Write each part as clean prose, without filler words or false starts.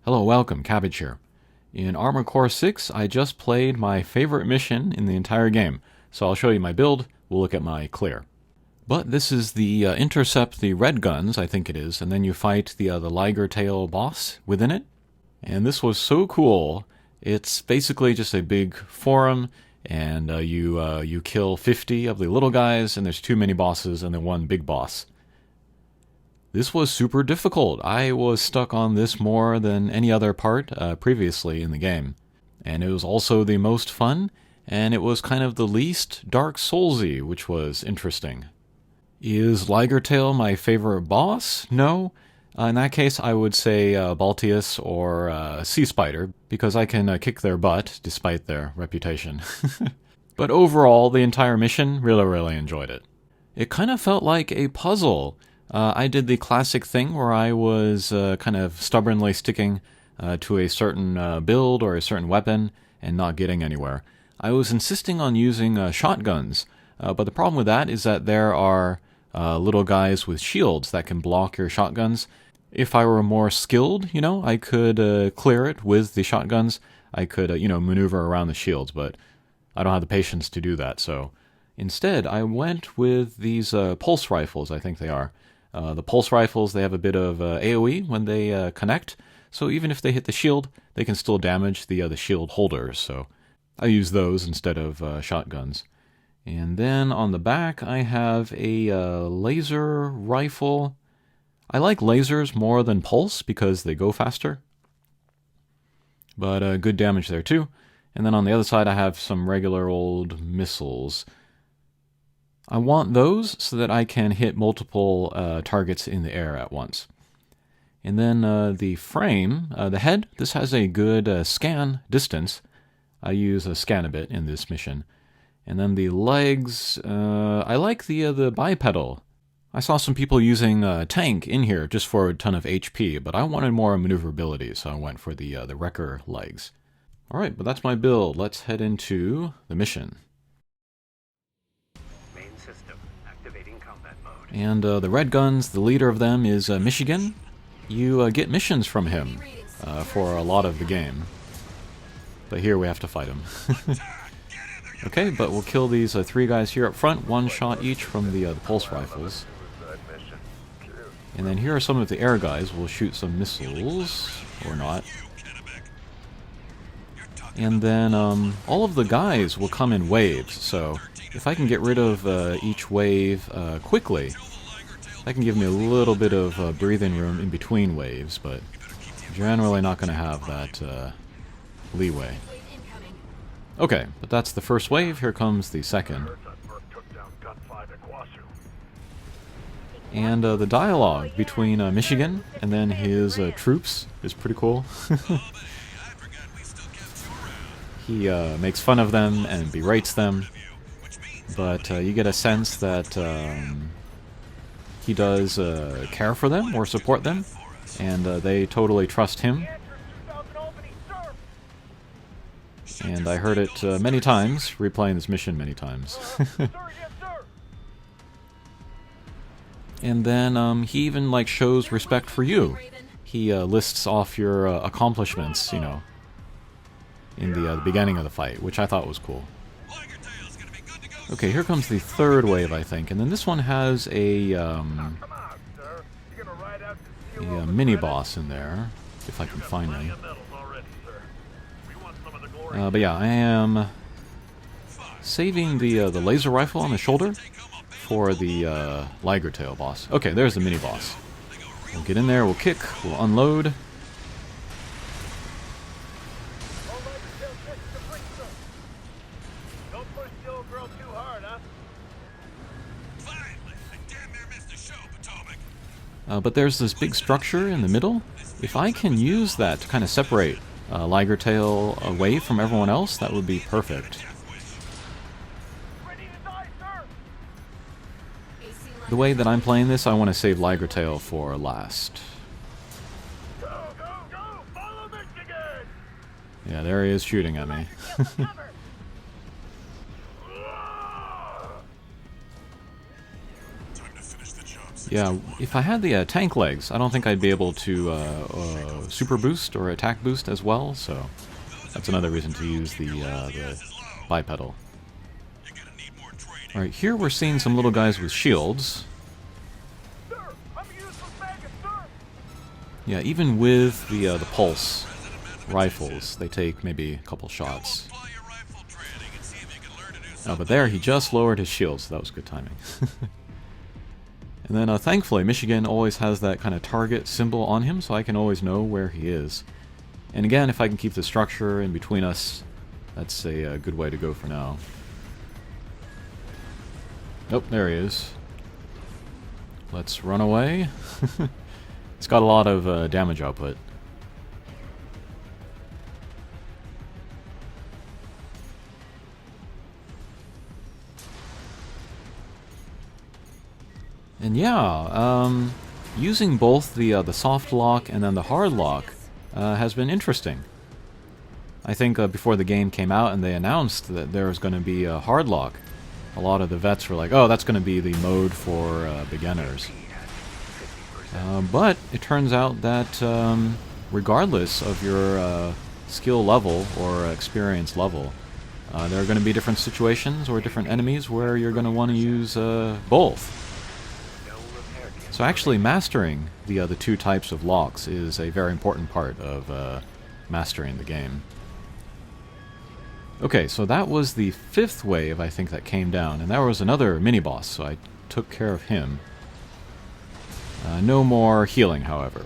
Hello, welcome, Cabbage here. In Armored Core 6, I just played my favorite mission in the entire game, so I'll show you my build, we'll look at my clear. But this is the Intercept, the red guns, I think it is, and then you fight the Liger tail boss within it. And this was so cool. It's basically just a big forum, and you kill 50 of the little guys, and there's too many bosses, and then one big boss. This was super difficult. I was stuck on this more than any other part previously in the game. And it was also the most fun, and it was kind of the least Dark Soulsy, which was interesting. Is Ligertail my favorite boss? No. In that case, I would say Baltius or Sea Spider, because I can kick their butt, despite their reputation. But overall, the entire mission, really enjoyed it. It kind of felt like a puzzle. I did the classic thing where I was kind of stubbornly sticking to a certain build or a certain weapon and not getting anywhere. I was insisting on using shotguns, but the problem with that is that there are little guys with shields that can block your shotguns. If I were more skilled, I could clear it with the shotguns. I could, maneuver around the shields, but I don't have the patience to do that, so instead I went with these pulse rifles, I think they are. The pulse rifles, they have a bit of AoE when they connect, so even if they hit the shield, they can still damage the shield holders, so I use those instead of shotguns. And then on the back, I have a laser rifle. I like lasers more than pulse because they go faster, but good damage there too. And then on the other side, I have some regular old missiles. I want those so that I can hit multiple targets in the air at once. And then the frame, the head, this has a good scan distance. I use a scan a bit in this mission. And then the legs, I like the bipedal. I saw some people using tank in here just for a ton of HP, but I wanted more maneuverability, so I went for the wrecker legs. Alright, but that's my build. Let's head into the mission. And the red guns, the leader of them is Michigan. You get missions from him for a lot of the game. But here we have to fight him. Okay, but we'll kill these three guys here up front, one shot each from the pulse rifles. And then here are some of the air guys. We'll shoot some missiles, or not. And then all of the guys will come in waves, so if I can get rid of each wave quickly, that can give me a little bit of breathing room in between waves, but generally not going to have that leeway. Okay, but that's the first wave. Here comes the second. And the dialogue between Michigan and then his troops is pretty cool. He makes fun of them and berates them, but you get a sense that he does care for them or support them, and they totally trust him. And I heard it many times, replaying this mission many times. And then he even shows respect for you. He lists off your accomplishments, in the beginning of the fight, which I thought was cool. Okay, here comes the third wave, I think, and then this one has a mini boss in there, if I can find him. But yeah, I am saving the laser rifle on the shoulder for the Liger tail boss. Okay, there's the mini boss. We'll get in there, we'll kick, we'll unload. But there's this big structure in the middle. If I can use that to kind of separate Liger tail away from everyone else, that would be perfect. The way that I'm playing this, I want to save Liger tail for last. Yeah, there he is shooting at me. Yeah, if I had the tank legs, I don't think I'd be able to super boost or attack boost as well, so that's another reason to use the bipedal. Alright, here we're seeing some little guys with shields. Yeah, even with the pulse rifles, they take maybe a couple shots. Oh, but there, he just lowered his shield, so that was good timing. And then, thankfully, Michigan always has that kind of target symbol on him, so I can always know where he is. And again, if I can keep the structure in between us, that's a good way to go for now. Nope, there he is. Let's run away. It's got a lot of damage output. And yeah, using both the soft lock and then the hard lock has been interesting. I think before the game came out and they announced that there was going to be a hard lock, a lot of the vets were like, oh, that's going to be the mode for beginners. But it turns out that regardless of your skill level or experience level, there are going to be different situations or different enemies where you're going to want to use both. So actually mastering the two types of locks is a very important part of mastering the game. Okay, so that was the 5th wave, I think, that came down, and there was another mini-boss, so I took care of him. No more healing, however.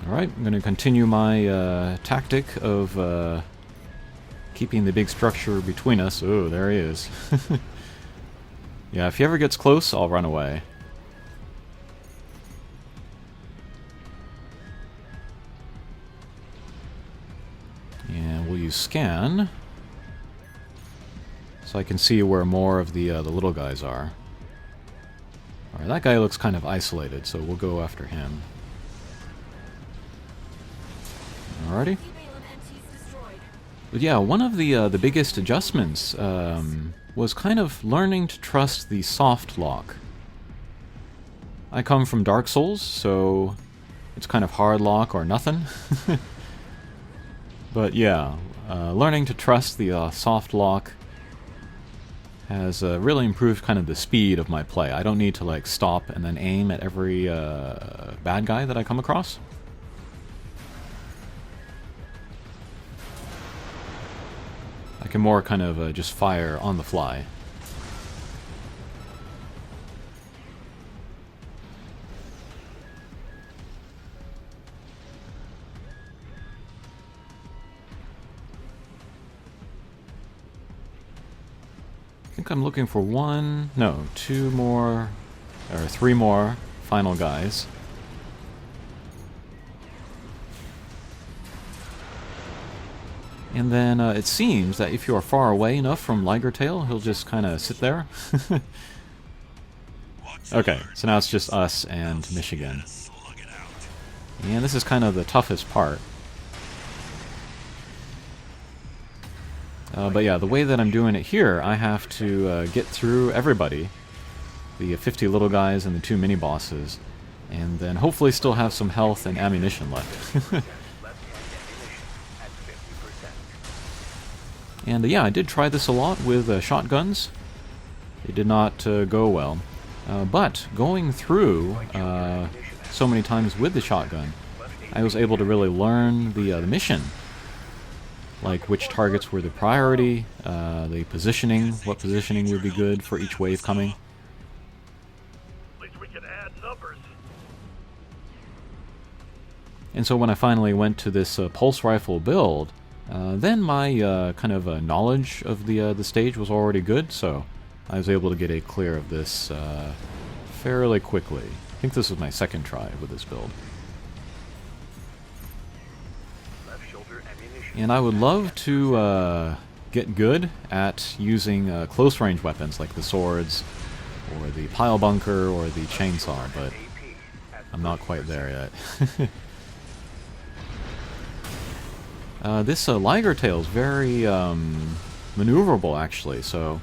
Alright, I'm going to continue my tactic of keeping the big structure between us. Oh, there he is. Yeah, if he ever gets close, I'll run away. And we'll use scan, so I can see where more of the little guys are. Alright, that guy looks kind of isolated, so we'll go after him. Alrighty. But yeah, one of the biggest adjustments was kind of learning to trust the soft lock. I come from Dark Souls, so it's kind of hard lock or nothing. But yeah, learning to trust the soft lock has really improved kind of the speed of my play. I don't need to like stop and then aim at every bad guy that I come across. I can more kind of just fire on the fly. I think I'm looking for two more, or 3 more final guys. And then it seems that if you are far away enough from Liger Tail, he'll just kind of sit there. Okay, so now it's just us and Michigan. And this is kind of the toughest part. But yeah, the way that I'm doing it here, I have to get through everybody. The 50 little guys and the 2 mini-bosses. And then hopefully still have some health and ammunition left. And yeah, I did try this a lot with shotguns. It did not go well. But going through so many times with the shotgun, I was able to really learn the mission. Like which targets were the priority, the positioning, what positioning would be good for each wave coming. At least we can add numbers. And so when I finally went to this pulse rifle build, then my kind of knowledge of the stage was already good, so I was able to get a clear of this fairly quickly. I think this was my 2nd try with this build. And I would love to get good at using close-range weapons like the swords, or the pile bunker, or the chainsaw, but I'm not quite there yet. This Liger tail is very maneuverable, actually, so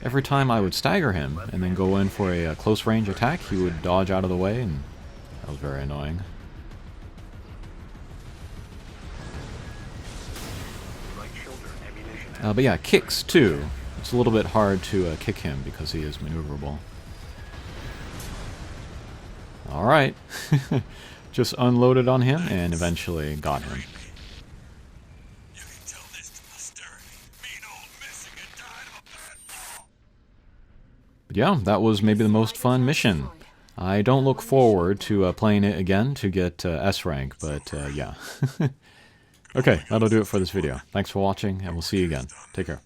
every time I would stagger him and then go in for a close range attack, he would dodge out of the way, and that was very annoying. But yeah, kicks too. It's a little bit hard to kick him because he is maneuverable. Alright. Just unloaded on him and eventually got him. But yeah, that was maybe the most fun mission. I don't look forward to playing it again to get S rank, but yeah. Okay, that'll do it for this video. Thanks for watching, and we'll see you again. Take care.